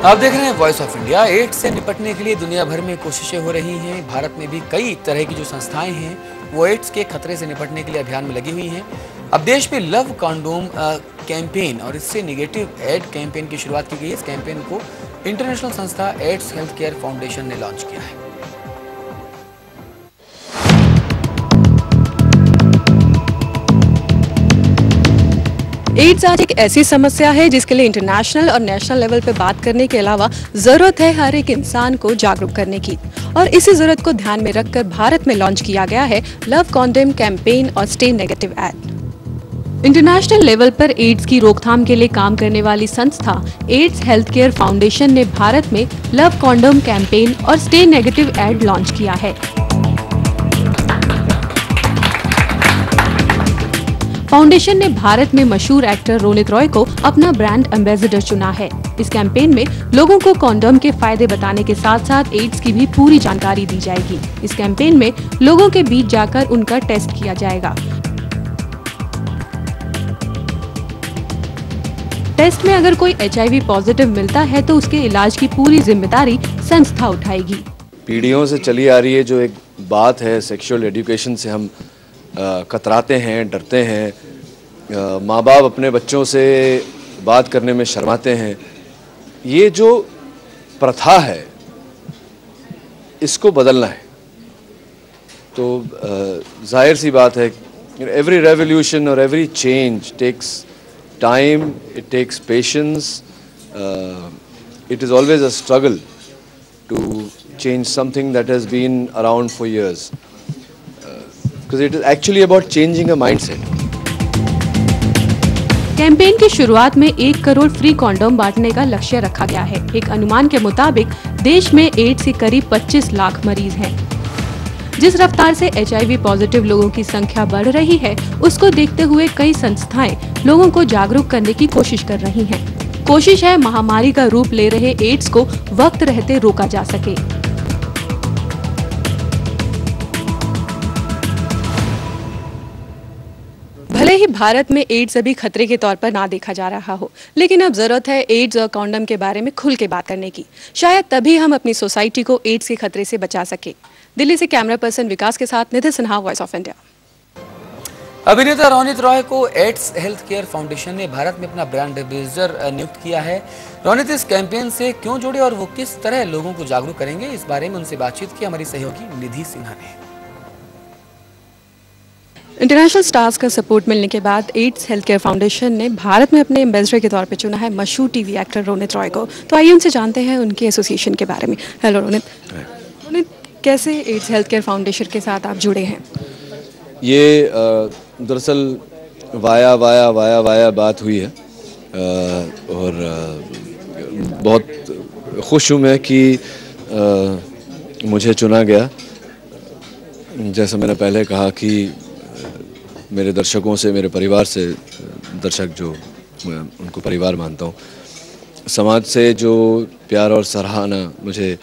आप देख रहे हैं वॉइस ऑफ इंडिया। एड्स से निपटने के लिए दुनिया भर में कोशिशें हो रही हैं। भारत में भी कई तरह की जो संस्थाएं हैं वो एड्स के खतरे से निपटने के लिए अभियान में लगी हुई हैं। अब देश में लव कॉन्डोम कैंपेन और इससे निगेटिव एड कैंपेन की शुरुआत की गई है। इस कैंपेन को इंटरनेशनल संस्था एड्स हेल्थ केयर फाउंडेशन ने लॉन्च किया है। एड्स आज एक ऐसी समस्या है जिसके लिए इंटरनेशनल और नेशनल लेवल पे बात करने के अलावा जरूरत है हर एक इंसान को जागरूक करने की। और इसी जरूरत को ध्यान में रखकर भारत में लॉन्च किया गया है लव कॉन्डोम कैंपेन और stay negative ad. International level पर एड्स की रोकथाम के लिए काम करने वाली संस्था एड्स हेल्थ केयर फाउंडेशन ने भारत में लव कॉन्डोम कैंपेन और स्टे नेगेटिव एड लॉन्च किया है। फाउंडेशन ने भारत में मशहूर एक्टर रोनित रॉय को अपना ब्रांड एम्बेसडर चुना है। इस कैंपेन में लोगों को कॉन्डोम के फायदे बताने के साथ साथ एड्स की भी पूरी जानकारी दी जाएगी। इस कैंपेन में लोगों के बीच जाकर उनका टेस्ट किया जाएगा। टेस्ट में अगर कोई HIV पॉजिटिव मिलता है तो उसके इलाज की पूरी जिम्मेदारी संस्था उठाएगी। पीढ़ियों से चली आ रही है जो एक बात है, सेक्सुअल एजुकेशन से हम कतराते हैं, डरते हैं, माँ बाप अपने बच्चों से बात करने में शर्माते हैं। ये जो प्रथा है इसको बदलना है। तो जाहिर सी बात है, एवरी रेवोल्यूशन और every change takes time, it takes patience, it is always a struggle to change something that has been around for years. Because it is actually about changing a mindset. Campaign की शुरुआत में 1 crore free condom बांटने का लक्ष्य रखा गया है। एक अनुमान के मुताबिक देश में एड्स के करीब 25 लाख मरीज हैं। जिस रफ्तार से HIV पॉजिटिव लोगों की संख्या बढ़ रही है, उसको देखते हुए कई संस्थाएं लोगों को जागरूक करने की कोशिश कर रही हैं। कोशिश है महामारी का रूप ले रहे एड्स को वक्त रहते रोका जा सके। भले ही भारत में एड्स अभी खतरे के तौर पर ना देखा जा रहा हो, लेकिन अब जरूरत है एड्स और कॉन्डम के बारे में खुल के बात करने की। शायद तभी हम अपनी सोसाइटी को एड्स के खतरे से बचा सके। दिल्ली से कैमरा पर्सन विकास के साथ निधि सिन्हा, वॉइस ऑफ इंडिया। अभिनेता रोनित रॉय को एड्स हेल्थ केयर फाउंडेशन ने भारत में अपना ब्रांड एम्बेसडर नियुक्त किया है। रोनित इस कैंपेन से क्यों जुड़े और वो किस तरह लोगों को जागरूक करेंगे, इस बारे में उनसे बातचीत की हमारी सहयोगी निधि सिन्हा ने। इंटरनेशनल स्टार्स का सपोर्ट मिलने के बाद एड्स हेल्थ केयर फाउंडेशन ने भारत में अपने एम्बेसडर के तौर पर चुना है मशहूर टीवी एक्टर रोनित रॉय को। तो आइए उनसे जानते हैं उनके एसोसिएशन के बारे में। हेलो रोनित। रोनित, कैसे एड्स हेल्थ केयर फाउंडेशन के साथ आप जुड़े हैं? ये दरअसल वाया बात हुई है और बहुत खुश हूँ मैं कि मुझे चुना गया। जैसा मैंने पहले कहा कि मेरे दर्शकों से, मेरे परिवार से, दर्शक जो मैं उनको परिवार मानता हूँ, समाज से जो प्यार और सराहना मुझे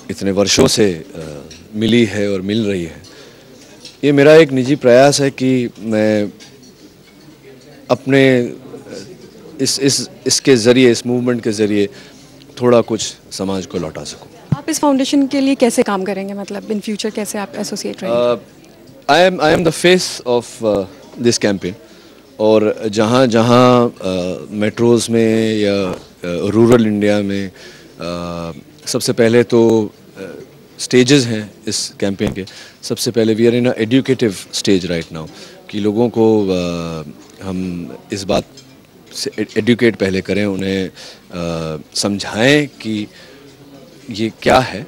इतने वर्षों से मिली है और मिल रही है, ये मेरा एक निजी प्रयास है कि मैं अपने इसके ज़रिए, इस मूवमेंट के ज़रिए थोड़ा कुछ समाज को लौटा सकूं। आप इस फाउंडेशन के लिए कैसे काम करेंगे, मतलब इन फ्यूचर कैसे आप एसोसिएट रहेंगे? I am the face of this campaign। और जहाँ मेट्रोज़ में या रूरल इंडिया में सबसे पहले तो स्टेजेस हैं इस कैंपेन के। सबसे पहले we are in a educative stage right now कि लोगों को हम इस बात से एडुकेट पहले करें, उन्हें समझाएं कि ये क्या है।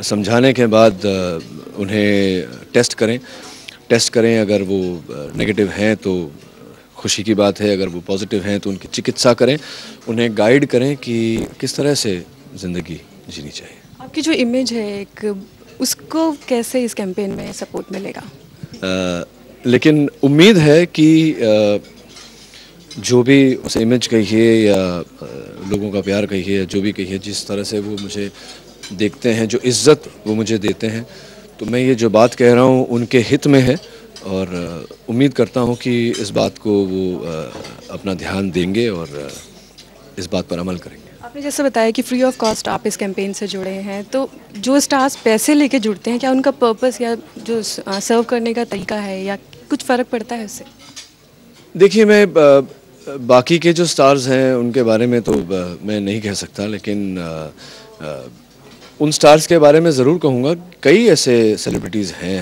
समझाने के बाद उन्हें टेस्ट करें। अगर वो नेगेटिव हैं तो खुशी की बात है, अगर वो पॉजिटिव हैं तो उनकी चिकित्सा करें, उन्हें गाइड करें कि किस तरह से ज़िंदगी जीनी चाहिए। आपकी जो इमेज है एक, उसको कैसे इस कैंपेन में सपोर्ट मिलेगा? लेकिन उम्मीद है कि जो भी उस इमेज कहिए या लोगों का प्यार कहिए या जो भी कहिए, जिस तरह से वो मुझे देखते हैं, जो इज़्ज़त वो मुझे देते हैं, तो मैं ये जो बात कह रहा हूँ उनके हित में है और उम्मीद करता हूँ कि इस बात को वो अपना ध्यान देंगे और इस बात पर अमल करेंगे। आपने जैसे बताया कि फ्री ऑफ कॉस्ट आप इस कैंपेन से जुड़े हैं, तो जो स्टार्स पैसे लेके जुड़ते हैं, क्या उनका पर्पस या जो सर्व करने का तरीका है या कुछ फ़र्क पड़ता है उससे? देखिए, मैं बाकी के जो स्टार्स हैं उनके बारे में तो मैं नहीं कह सकता, लेकिन उन स्टार्स के बारे में ज़रूर कहूँगा। कई ऐसे सेलिब्रिटीज़ हैं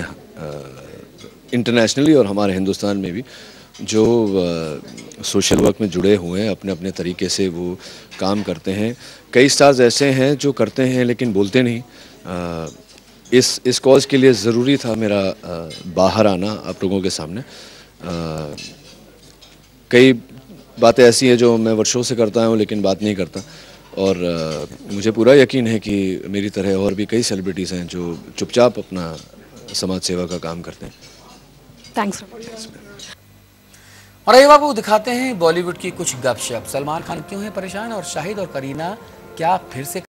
इंटरनेशनली और हमारे हिंदुस्तान में भी जो सोशल वर्क में जुड़े हुए हैं, अपने अपने तरीके से वो काम करते हैं। कई स्टार्स ऐसे हैं जो करते हैं लेकिन बोलते नहीं। इस कॉज के लिए ज़रूरी था मेरा बाहर आना आप लोगों के सामने। कई बातें ऐसी हैं जो मैं वर्षों से करता हूँ लेकिन बात नहीं करता, और मुझे पूरा यकीन है कि मेरी तरह और भी कई सेलिब्रिटीज़ हैं जो चुपचाप अपना समाज सेवा का काम करते हैं। थैंक्स। और आइए आपको दिखाते हैं बॉलीवुड की कुछ गपशप। सलमान खान क्यों है परेशान और शाहिद और करीना क्या फिर से